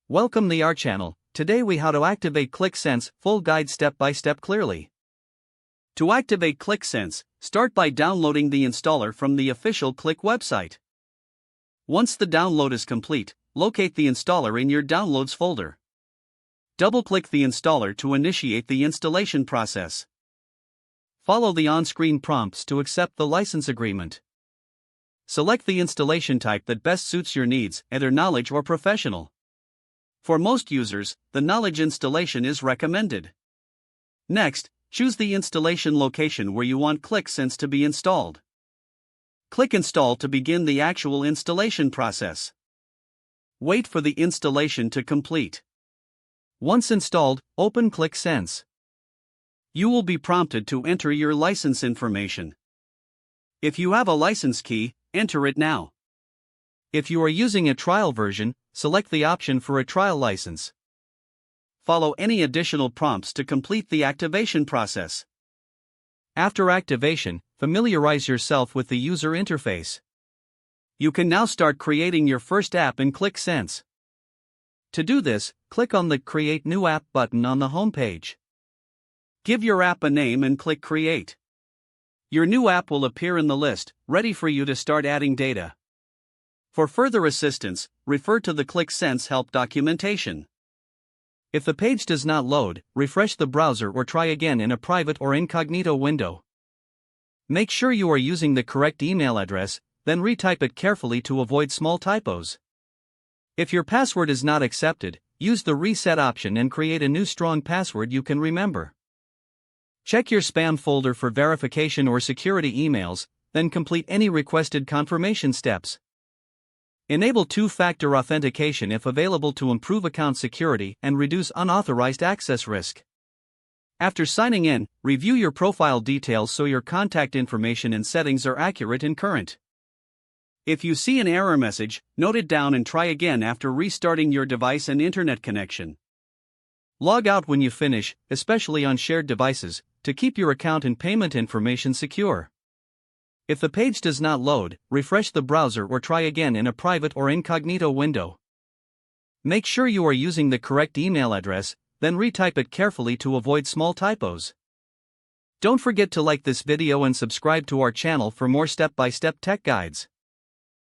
Welcome to our channel. Today we how to activate Qlik Sense, full guide step by step clearly. To activate Qlik Sense, start by downloading the installer from the official Qlik website. Once the download is complete, locate the installer in your Downloads folder. Double-click the installer to initiate the installation process. Follow the on-screen prompts to accept the license agreement. Select the installation type that best suits your needs, either knowledge or professional. For most users, the knowledge installation is recommended. Next, choose the installation location where you want Qlik Sense to be installed. Click Install to begin the actual installation process. Wait for the installation to complete. Once installed, open Qlik Sense. You will be prompted to enter your license information. If you have a license key, enter it now. If you are using a trial version, select the option for a trial license. Follow any additional prompts to complete the activation process. After activation, familiarize yourself with the user interface. You can now start creating your first app in Qlik Sense. To do this, click on the Create New App button on the home page. Give your app a name and click Create. Your new app will appear in the list, ready for you to start adding data. For further assistance, refer to the Qlik Sense help documentation. If the page does not load, refresh the browser or try again in a private or incognito window. Make sure you are using the correct email address, then retype it carefully to avoid small typos. If your password is not accepted, use the reset option and create a new strong password you can remember. Check your spam folder for verification or security emails, then complete any requested confirmation steps. Enable two-factor authentication if available to improve account security and reduce unauthorized access risk. After signing in, review your profile details so your contact information and settings are accurate and current. If you see an error message, note it down and try again after restarting your device and internet connection. Log out when you finish, especially on shared devices, to keep your account and payment information secure. If the page does not load, refresh the browser or try again in a private or incognito window. Make sure you are using the correct email address, then retype it carefully to avoid small typos. Don't forget to like this video and subscribe to our channel for more step-by-step tech guides.